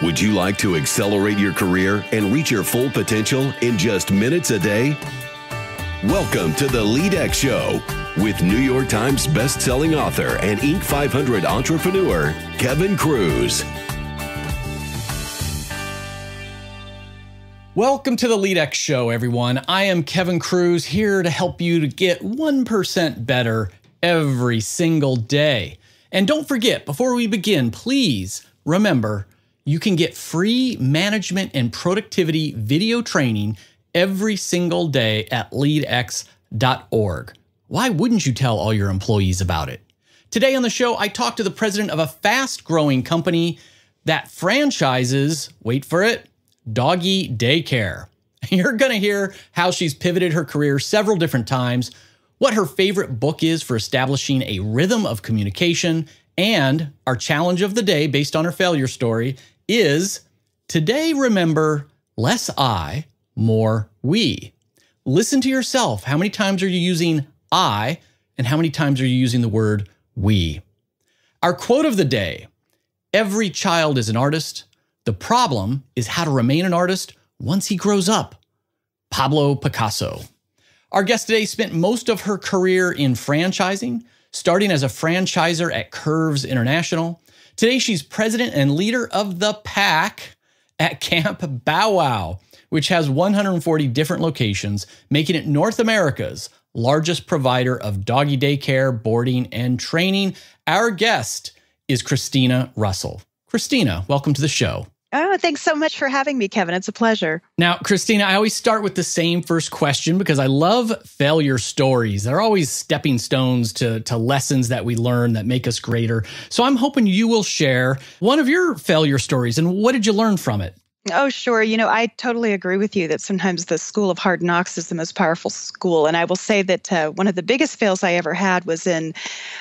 Would you like to accelerate your career and reach your full potential in just minutes a day? Welcome to the LEADx Show with New York Times best-selling author and Inc. 500 entrepreneur, Kevin Kruse. Welcome to the LEADx Show, everyone. I am Kevin Kruse, here to help you to get 1% better every single day. And don't forget, before we begin, please remember, you can get free management and productivity video training every single day at leadx.org. Why wouldn't you tell all your employees about it? Today on the show, I talked to the president of a fast-growing company that franchises, wait for it, doggy daycare. You're going to hear how she's pivoted her career several different times, what her favorite book is for establishing a rhythm of communication, and our challenge of the day based on her failure story is, today remember, less I, more we. Listen to yourself. How many times are you using I, and how many times are you using the word we? Our quote of the day: every child is an artist. The problem is how to remain an artist once he grows up. Pablo Picasso. Our guest today spent most of her career in franchising, starting as a franchisor at Kruse International. Today, she's president and leader of the pack at Camp Bow Wow, which has 140 different locations, making it North America's largest provider of doggy daycare, boarding, and training. Our guest is Christina Russell. Christina, welcome to the show. Oh, thanks so much for having me, Kevin. It's a pleasure. Now, Christina, I always start with the same first question because I love failure stories. They're always stepping stones to lessons that we learn that make us greater. So I'm hoping you will share one of your failure stories and what did you learn from it? Oh, sure. You know, I totally agree with you that sometimes the school of hard knocks is the most powerful school. And I will say that one of the biggest fails I ever had was in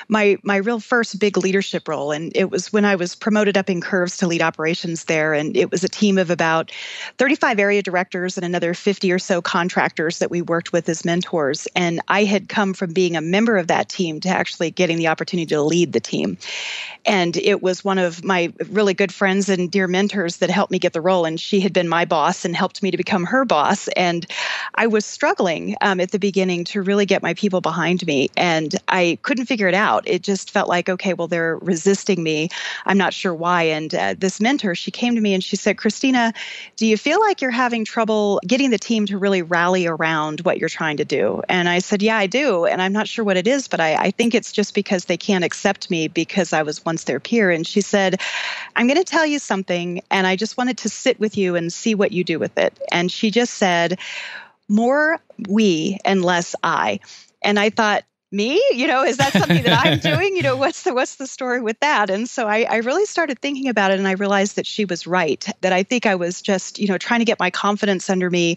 my real first big leadership role. And it was when I was promoted up in Kruse to lead operations there. And it was a team of about 35 area directors and another 50 or so contractors that we worked with as mentors. And I had come from being a member of that team to actually getting the opportunity to lead the team. And it was one of my really good friends and dear mentors that helped me get the role. And she had been my boss and helped me to become her boss. And I was struggling at the beginning to really get my people behind me. And I couldn't figure it out. It just felt like, okay, well, they're resisting me. I'm not sure why. And this mentor, she came to me and she said, Christina, do you feel like you're having trouble getting the team to really rally around what you're trying to do? And I said, yeah, I do. And I'm not sure what it is, but I think it's just because they can't accept me because I was once their peer. And she said, I'm going to tell you something, and I just wanted to sit with you and see what you do with it. And she just said, more we and less I. And I thought, me? You know, is that something that I'm doing? You know, what's the story with that? And so I really started thinking about it, and I realized that she was right, that I think I was just, trying to get my confidence under me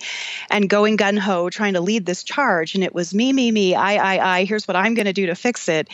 and going gung-ho, trying to lead this charge. And it was me, I, here's what I'm going to do to fix it.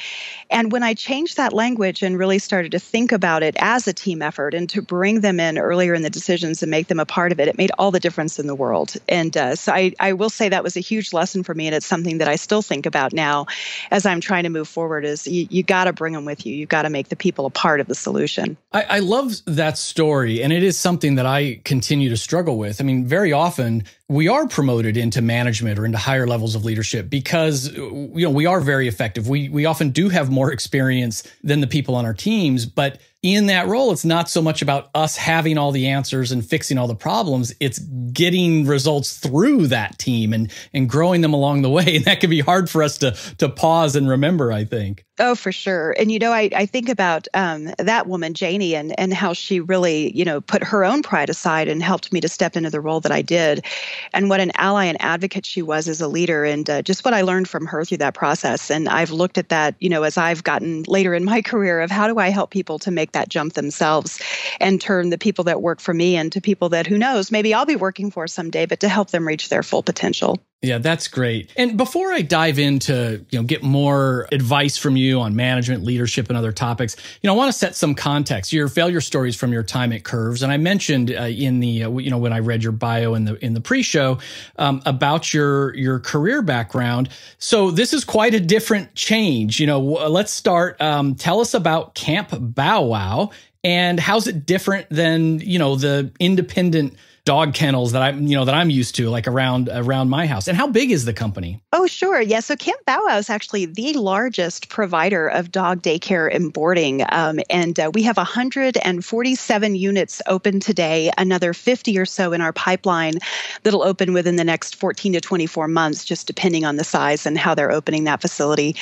And when I changed that language and really started to think about it as a team effort and to bring them in earlier in the decisions and make them a part of it, it made all the difference in the world. And so I will say that was a huge lesson for me. And it's something that I still think about now as I'm trying to move forward, is you got to bring them with you. You've got to make the people a part of the solution. I love that story. And it is something that I continue to struggle with. I mean, very often we are promoted into management or into higher levels of leadership because, we are very effective. We often do have more experience than the people on our teams, but in that role, it's not so much about us having all the answers and fixing all the problems. It's getting results through that team and growing them along the way. And that can be hard for us to pause and remember, I think. Oh, for sure. And, I think about that woman, Janie, and how she really, put her own pride aside and helped me to step into the role that I did. And what an ally and advocate she was as a leader, and just what I learned from her through that process. And I've looked at that, as I've gotten later in my career, of how do I help people to make that jump themselves and turn the people that work for me into people that, who knows, maybe I'll be working for someday, but to help them reach their full potential. Yeah, that's great. And before I dive into, get more advice from you on management, leadership, and other topics, I want to set some context. Your failure stories from your time at Kruse, and I mentioned in the, when I read your bio in the pre-show about your career background. So this is quite a different change. Let's start. Tell us about Camp Bow Wow And how's it different than, the independent dog kennels that I'm used to, like around my house? And how big is the company? Oh, sure. Yeah. So Camp Bow Wow is actually the largest provider of dog daycare and boarding. And we have 147 units open today, another 50 or so in our pipeline that'll open within the next 14 to 24 months, just depending on the size and how they're opening that facility.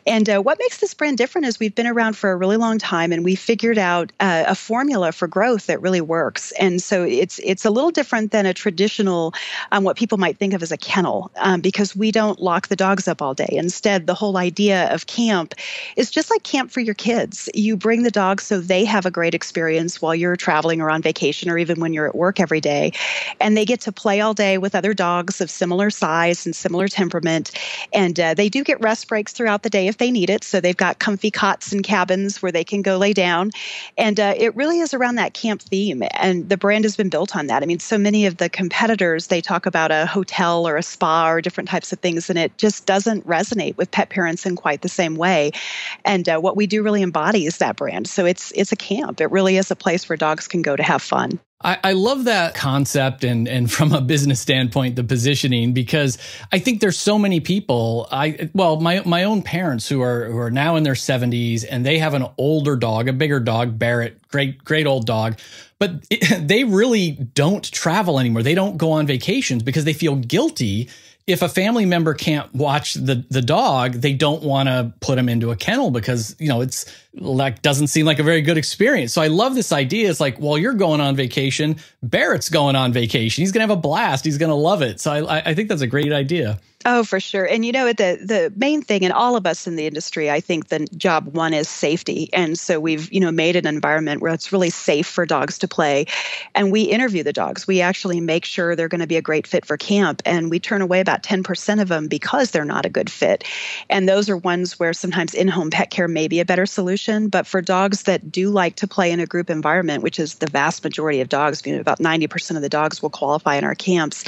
And what makes this brand different is we've been around for a really long time, and we figured out a formula for growth that really works. And so it's a little different than a traditional, what people might think of as a kennel, because we don't lock the dogs up all day. Instead, the whole idea of camp is just like camp for your kids. You bring the dogs so they have a great experience while you're traveling or on vacation, or even when you're at work every day. And they get to play all day with other dogs of similar size and similar temperament. And they do get rest breaks throughout the day if they need it. So they've got comfy cots and cabins where they can go lay down. And it really is around that camp theme. And the brand has been built on that. I mean, so many of the competitors, they talk about a hotel or a spa or different types of things, and it just doesn't resonate with pet parents in quite the same way. And what we do really embodies that brand. So it's a camp. It really is a place where dogs can go to have fun. I love that concept and from a business standpoint, the positioning, because I think there's so many people. My own parents who are now in their 70s, and they have an older dog, a bigger dog, Barrett, great old dog, but they really don't travel anymore. They don't go on vacations because they feel guilty. If a family member can't watch the dog, they don't want to put him into a kennel because, it's like doesn't seem like a very good experience. So I love this idea. It's like, while you're going on vacation, Barrett's going on vacation. He's going to have a blast. He's going to love it. So I think that's a great idea. Oh, for sure. And the main thing, and all of us in the industry, I think the job one is safety. And so we've, made an environment where it's really safe for dogs to play. And we interview the dogs. We actually make sure they're going to be a great fit for camp. And we turn away about 10% of them because they're not a good fit. And those are ones where sometimes in-home pet care may be a better solution. But for dogs that do like to play in a group environment, which is the vast majority of dogs, about 90% of the dogs will qualify in our camps,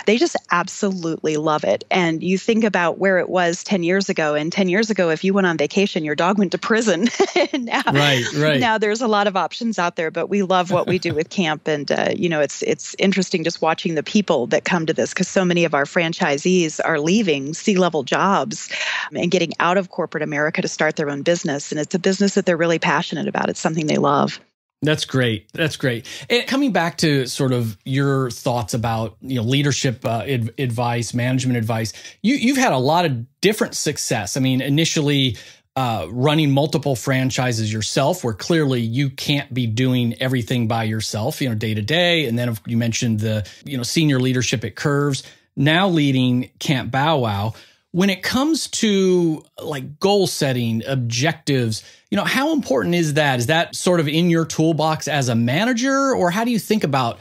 they just absolutely love it. And you think about where it was 10 years ago. And 10 years ago, if you went on vacation, your dog went to prison. And now there's a lot of options out there, but we love what we do with camp. And, it's interesting just watching the people that come to this, because so many of our franchisees are leaving C-level jobs and getting out of corporate America to start their own business. And it's a business that they're really passionate about. It's something they love. That's great. That's great. And coming back to sort of your thoughts about leadership advice, management advice, you've had a lot of different success. I mean, initially running multiple franchises yourself, where clearly you can't be doing everything by yourself, day to day. And then you mentioned the senior leadership at Kruse, now leading Camp Bow Wow. When it comes to like goal setting, objectives, how important is that? Is that sort of in your toolbox as a manager, or how do you think about,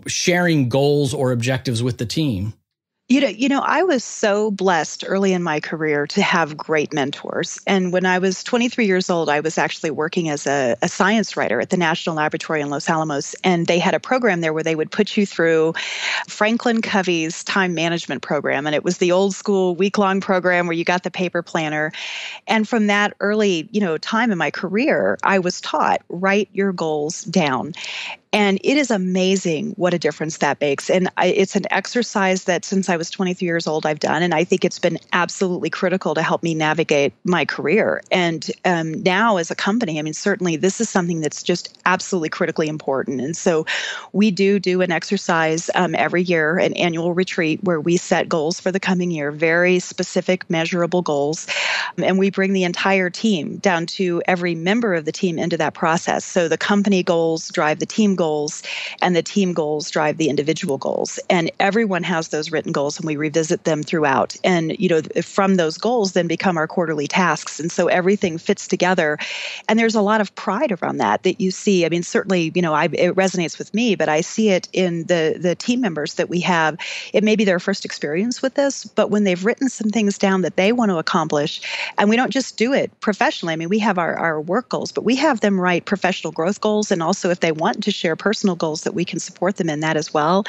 sharing goals or objectives with the team? I was so blessed early in my career to have great mentors. And when I was 23 years old, I was actually working as a science writer at the National Laboratory in Los Alamos. And they had a program there where they would put you through Franklin Covey's time management program. And it was the old school week-long program where you got the paper planner. And from that early, time in my career, I was taught, write your goals down. And it is amazing what a difference that makes. And it's an exercise that since I was 23 years old, I've done. And I think it's been absolutely critical to help me navigate my career. And now as a company, certainly this is something that's just absolutely critically important. And so we do an exercise every year, an annual retreat where we set goals for the coming year, very specific, measurable goals. And we bring the entire team down to every member of the team into that process. So the company goals drive the team goals, and the team goals drive the individual goals. And everyone has those written goals, and we revisit them throughout. And, from those goals then become our quarterly tasks. And so everything fits together. And there's a lot of pride around that you see. Certainly, it resonates with me, but I see it in the team members that we have. It may be their first experience with this, but when they've written some things down that they want to accomplish, and we don't just do it professionally. We have our work goals, but we have them write professional growth goals. And also if they want to share their personal goals, that we can support them in that as well.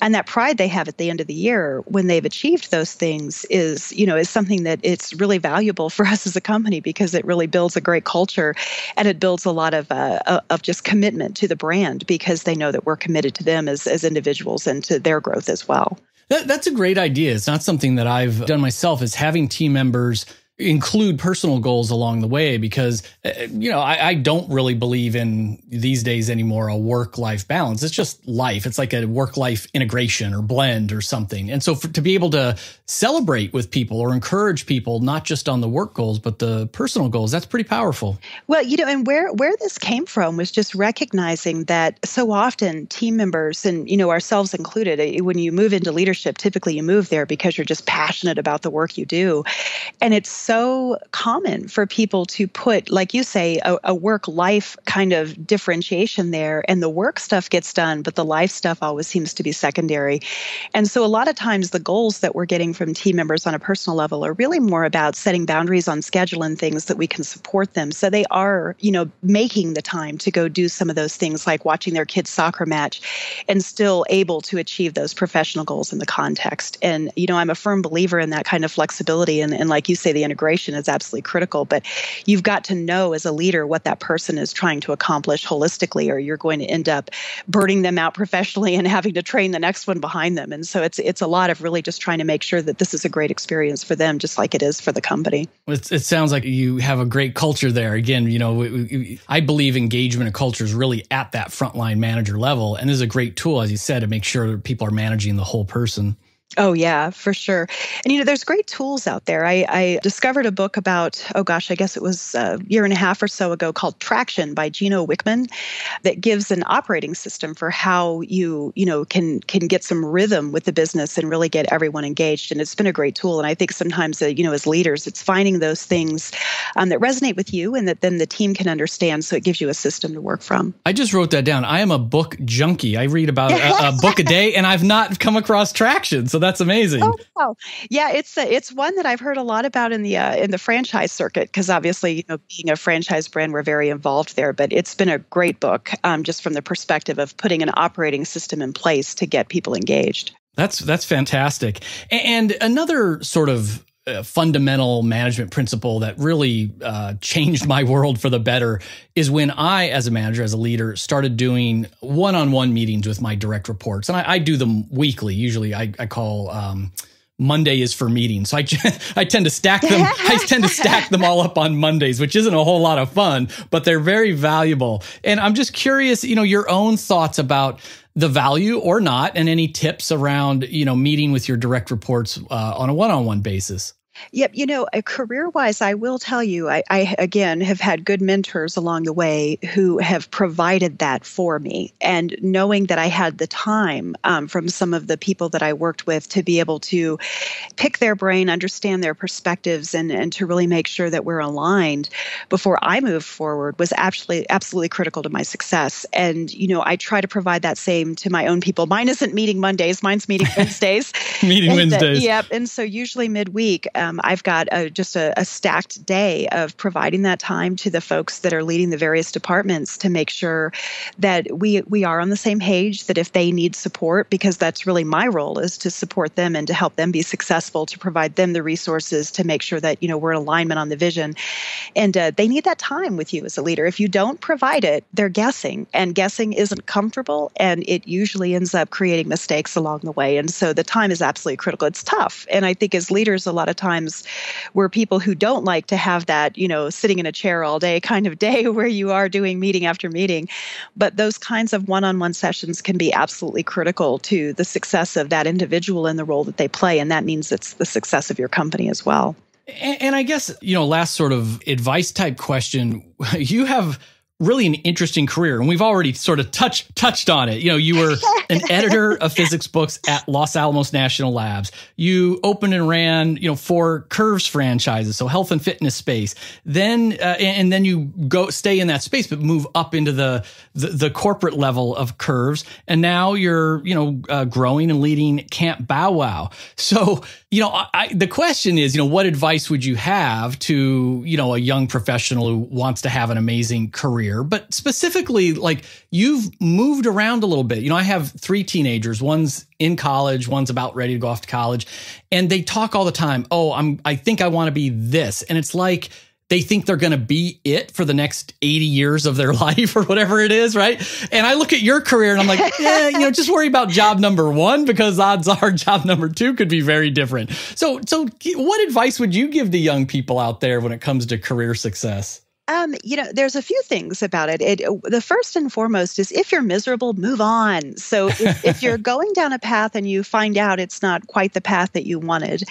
And that pride they have at the end of the year when they've achieved those things is something that it's really valuable for us as a company, because it really builds a great culture, and it builds a lot of just commitment to the brand, because they know that we're committed to them as individuals and to their growth as well. That's a great idea. It's not something that I've done myself, is having team members include personal goals along the way, because, I don't really believe in these days anymore a work-life balance. It's just life. It's like a work-life integration or blend or something. And so to be able to celebrate with people or encourage people, not just on the work goals, but the personal goals, that's pretty powerful. Well, and where this came from was just recognizing that so often team members, and, ourselves included, when you move into leadership, typically you move there because you're just passionate about the work you do. And it's so common for people to put, like you say, a work-life kind of differentiation there, and the work stuff gets done, but the life stuff always seems to be secondary. And so a lot of times the goals that we're getting from team members on a personal level are really more about setting boundaries on schedule and things that we can support them. So they are, making the time to go do some of those things, like watching their kids' soccer match, and still able to achieve those professional goals in the context. And, I'm a firm believer in that kind of flexibility. And like you say, the integration is absolutely critical, but you've got to know as a leader what that person is trying to accomplish holistically, or you're going to end up burning them out professionally and having to train the next one behind them. And so it's a lot of really just trying to make sure that this is a great experience for them, just like it is for the company. It sounds like you have a great culture there. Again, I believe engagement and culture is really at that frontline manager level, and this is a great tool, as you said, to make sure that people are managing the whole person. Oh, yeah, for sure. And, there's great tools out there. I discovered a book about, I guess it was a year and a half or so ago, called Traction by Gino Wickman, that gives an operating system for how you can get some rhythm with the business and really get everyone engaged. And it's been a great tool. And I think sometimes, as leaders, it's finding those things that resonate with you and that then the team can understand. So it gives you a system to work from. I just wrote that down. I am a book junkie. I read about a book a day, and I've not come across Traction. So that's amazing. Oh, wow. Yeah, it's one that I've heard a lot about in the franchise circuit, because obviously, being a franchise brand, we're very involved there. But it's been a great book, just from the perspective of putting an operating system in place to get people engaged. That's fantastic. And another sort of fundamental management principle that really changed my world for the better is when I, as a manager, as a leader, started doing one-on-one meetings with my direct reports. And I do them weekly. Usually I call Monday is for meetings. So I tend to stack them. I tend to stack them all up on Mondays, which isn't a whole lot of fun, but they're very valuable. And I'm just curious, your own thoughts about the value or not, and any tips around, meeting with your direct reports on a one-on-one basis. Yep. Career-wise, I will tell you, I again have had good mentors along the way who have provided that for me. And knowing that I had the time from some of the people that I worked with to be able to pick their brain, understand their perspectives, and to really make sure that we're aligned before I moved forward was absolutely critical to my success. And, I try to provide that same to my own people. Mine isn't meeting Mondays. Mine's meeting Wednesdays. Wednesdays. Yep. And so usually midweek, I've got just a stacked day of providing that time to the folks that are leading the various departments to make sure that we are on the same page, that if they need support, because that's really my role, is to support them and to help them be successful, to provide them the resources to make sure that, we're in alignment on the vision. And they need that time with you as a leader. If you don't provide it, they're guessing, and guessing isn't comfortable, and it usually ends up creating mistakes along the way. And so the time is absolutely critical. It's tough. And I think as leaders, a lot of times we're people who don't like to have that, sitting in a chair all day kind of day where you are doing meeting after meeting. But those kinds of one-on-one sessions can be absolutely critical to the success of that individual in the role that they play. And that means it's the success of your company as well. And I guess, last sort of advice type question, you have really an interesting career, and we've already sort of touched on it. You were an editor of physics books at Los Alamos National Labs. You opened and ran, 4 Kruse franchises, so health and fitness space. Then and then you stay in that space, but move up into the corporate level of Kruse, and now you're growing and leading Camp Bow Wow. So the question is, what advice would you have to a young professional who wants to have an amazing career? career, but specifically, like, you've moved around a little bit. You know, I have 3 teenagers. One's in college, one's about ready to go off to college, and they talk all the time. Oh, I think I want to be this. And it's like, they think they're going to be it for the next 80 years of their life or whatever it is, right? And I look at your career and I'm like, yeah, you know, just worry about job number 1, because odds are job number 2 could be very different. So what advice would you give to young people out there when it comes to career success? You know, there's a few things about it. The first and foremost is, if you're miserable, move on. So if you're going down a path and you find out it's not quite the path that you wanted,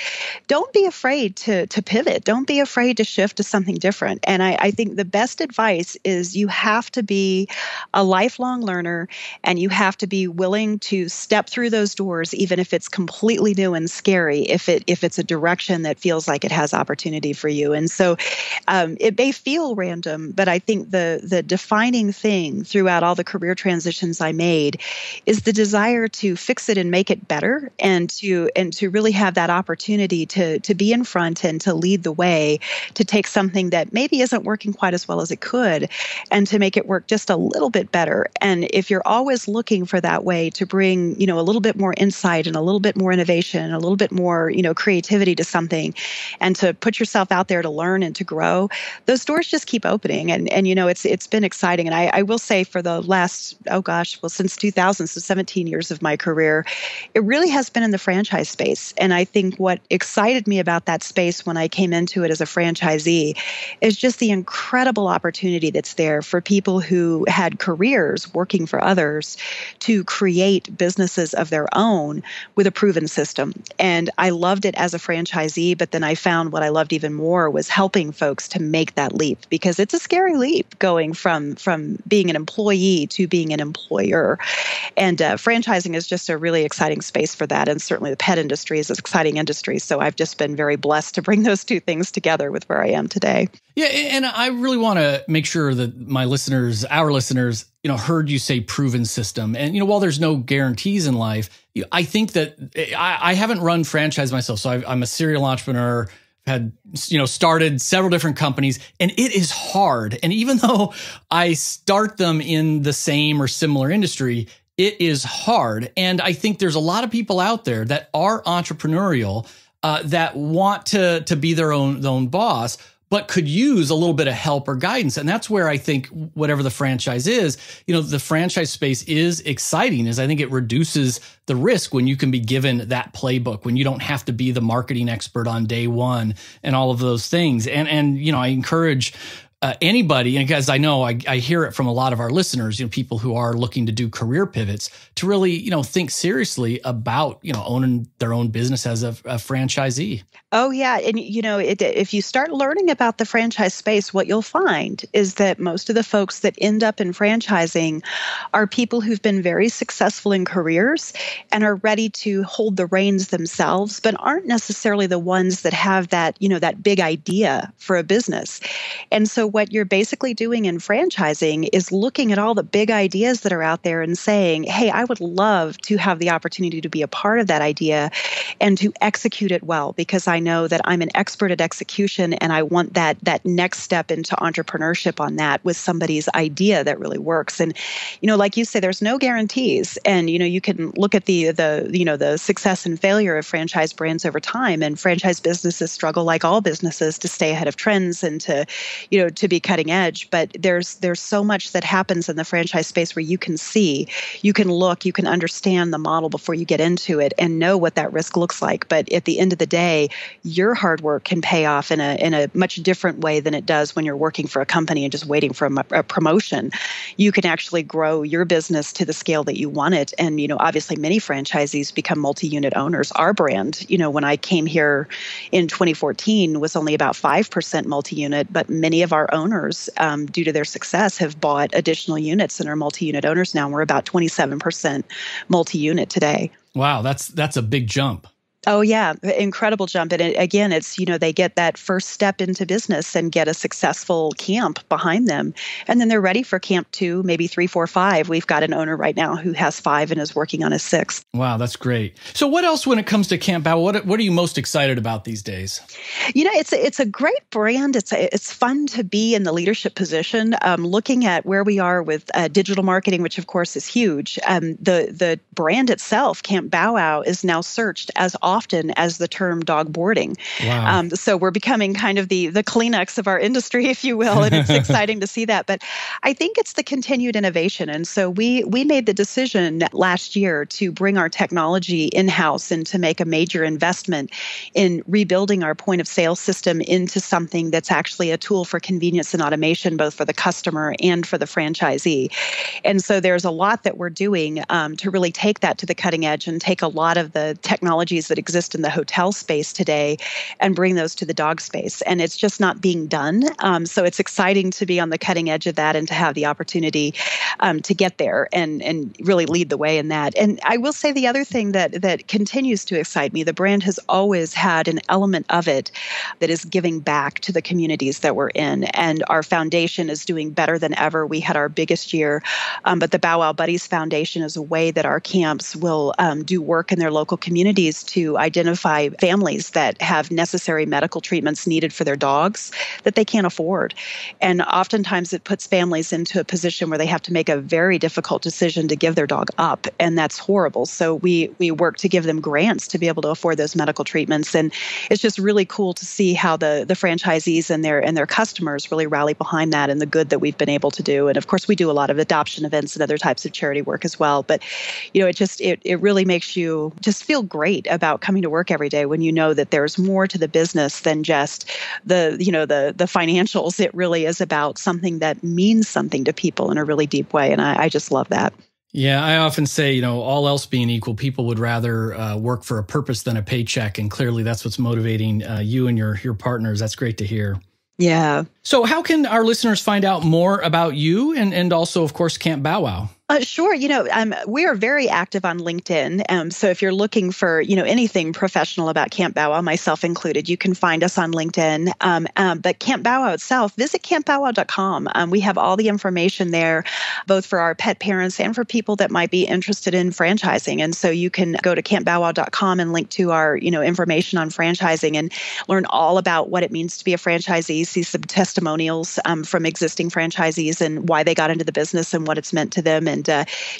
don't be afraid to pivot. Don't be afraid to shift to something different. And I think the best advice is, you have to be a lifelong learner, and you have to be willing to step through those doors, even if it's completely new and scary, if it's a direction that feels like it has opportunity for you. And so it may feel random, but I think the defining thing throughout all the career transitions I made is the desire to fix it and make it better, and to really have that opportunity to be in front and to lead the way, to take something that maybe isn't working quite as well as it could, and to make it work just a little bit better. And if you're always looking for that way to bring, you know, a little bit more insight and a little bit more innovation and a little bit more, you know, creativity to something, and to put yourself out there to learn and to grow, those doors just keep opening. And you know, it's been exciting. And I will say, for the last, since 2000, so 17 years of my career, it really has been in the franchise space. And I think what excited me about that space when I came into it as a franchisee is just the incredible opportunity that's there for people who had careers working for others to create businesses of their own with a proven system. And I loved it as a franchisee, but then I found what I loved even more was helping folks to make that leap, because it's a scary leap going from being an employee to being an employer. And franchising is just a really exciting space for that. And certainly the pet industry is an exciting industry. So I've just been very blessed to bring those two things together with where I am today. Yeah, and I really want to make sure that our listeners, you know, heard you say proven system. And, you know, while there's no guarantees in life, I think that I haven't run franchise myself. So I'm a serial entrepreneur, had, you know, started several different companies, and it is hard. And even though I start them in the same or similar industry, it is hard. And I think there's a lot of people out there that are entrepreneurial, that want to be their own boss, but could use a little bit of help or guidance. And that's where I think whatever the franchise is, you know, the franchise space is exciting, is I think it reduces the risk when you can be given that playbook, when you don't have to be the marketing expert on day one and all of those things. And you know, I encourage anybody, and because I know I hear it from a lot of our listeners, you know, people who are looking to do career pivots, to really, you know, think seriously about, you know, owning their own business as a franchisee. Oh, yeah. And, you know, if you start learning about the franchise space, what you'll find is that most of the folks that end up in franchising are people who've been very successful in careers and are ready to hold the reins themselves, but aren't necessarily the ones that have that, you know, that big idea for a business. And so what you're basically doing in franchising is looking at all the big ideas that are out there and saying, hey, I would love to have the opportunity to be a part of that idea and to execute it well, because I know that I'm an expert at execution, and I want that next step into entrepreneurship on that with somebody's idea that really works. And, you know, like you say, there's no guarantees. And, you know, you can look at the success and failure of franchise brands over time, and franchise businesses struggle, like all businesses, to stay ahead of trends and to, you know, to be cutting edge. But there's so much that happens in the franchise space where you can see, you can look, you can understand the model before you get into it and know what that risk looks like. But at the end of the day, your hard work can pay off in a much different way than it does when you're working for a company and just waiting for a promotion. You can actually grow your business to the scale that you want it. And, you know, obviously many franchisees become multi-unit owners. Our brand, you know, when I came here in 2014, was only about 5% multi-unit, but many of our owners, due to their success, have bought additional units and are multi-unit owners now. We're about 27% multi-unit today. Wow, that's a big jump. Oh yeah, incredible jump. And again, it's, they get that first step into business and get a successful camp behind them. And then they're ready for camp 2, maybe 3, 4, 5. We've got an owner right now who has 5 and is working on his 6th. Wow, that's great. So what else when it comes to Camp Bow Wow? What are you most excited about these days? It's a great brand. It's fun to be in the leadership position. Looking at where we are with digital marketing, which of course is huge. The brand itself, Camp Bow Wow, is now searched as often as the term dog boarding. Wow. So we're becoming kind of the Kleenex of our industry, if you will, and it's exciting to see that. But I think it's the continued innovation. And so we made the decision last year to bring our technology in-house and to make a major investment in rebuilding our point of sale system into something that's actually a tool for convenience and automation, both for the customer and for the franchisee. And so there's a lot that we're doing to really take that to the cutting edge and take a lot of the technologies that exist in the hotel space today and bring those to the dog space. And it's just not being done. So it's exciting to be on the cutting edge of that and to have the opportunity to get there and really lead the way in that. And I will say the other thing that continues to excite me, the brand has always had an element of it that is giving back to the communities that we're in. And our foundation is doing better than ever. We had our biggest year, but the Bow Wow Buddies Foundation is a way that our camps will do work in their local communities to identify families that have necessary medical treatments needed for their dogs that they can't afford. And oftentimes it puts families into a position where they have to make a very difficult decision to give their dog up. And that's horrible. So we work to give them grants to be able to afford those medical treatments. And it's just really cool to see how the franchisees and their customers really rally behind that and the good that we've been able to do. And of course, we do a lot of adoption events and other types of charity work as well. But it really makes you just feel great about coming to work every day when you know that there's more to the business than just the financials. It really is about something that means something to people in a really deep way. And I just love that. Yeah, I often say, all else being equal, people would rather work for a purpose than a paycheck. And clearly that's what's motivating you and your partners. That's great to hear. Yeah. So how can our listeners find out more about you and also, of course, Camp Bow Wow? Sure. We are very active on LinkedIn. So if you're looking for, anything professional about Camp Bow Wow, myself included, you can find us on LinkedIn. But Camp Bow Wow itself, visit campbowwow.com. We have all the information there, both for our pet parents and for people that might be interested in franchising. And so you can go to campbowwow.com and link to our, information on franchising and learn all about what it means to be a franchisee, see some testimonials from existing franchisees and why they got into the business and what it's meant to them. And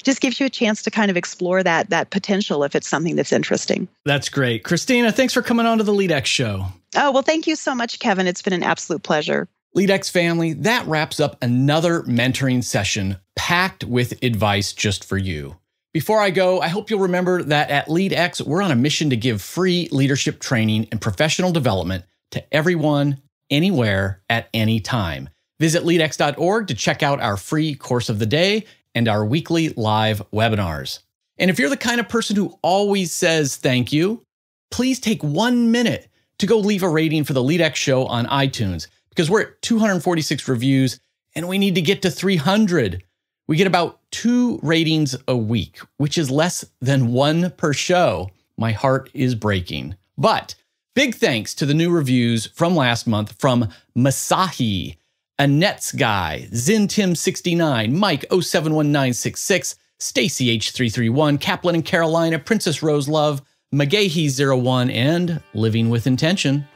just gives you a chance to kind of explore that potential if it's something that's interesting. That's great. Christina, thanks for coming on to the LEADx Show. Oh, well, thank you so much, Kevin. It's been an absolute pleasure. LEADx family, that wraps up another mentoring session packed with advice just for you. Before I go, I hope you'll remember that at LEADx, we're on a mission to give free leadership training and professional development to everyone, anywhere, at any time. Visit leadx.org to check out our free course of the day and our weekly live webinars. And if you're the kind of person who always says thank you, please take 1 minute to go leave a rating for the LEADx Show on iTunes, because we're at 246 reviews and we need to get to 300. We get about 2 ratings a week, which is less than 1 per show. My heart is breaking. But big thanks to the new reviews from last month from Masahi, Annette's Guy, ZinTim69, Mike 071966, Stacy H331, Kaplan and Carolina, Princess Rose Love, McGahee01, and Living with Intention.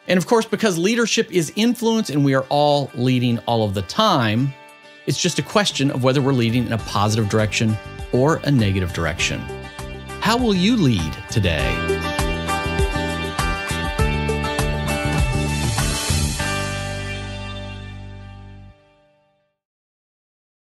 And of course, because leadership is influence and we are all leading all of the time, it's just a question of whether we're leading in a positive direction or a negative direction. How will you lead today?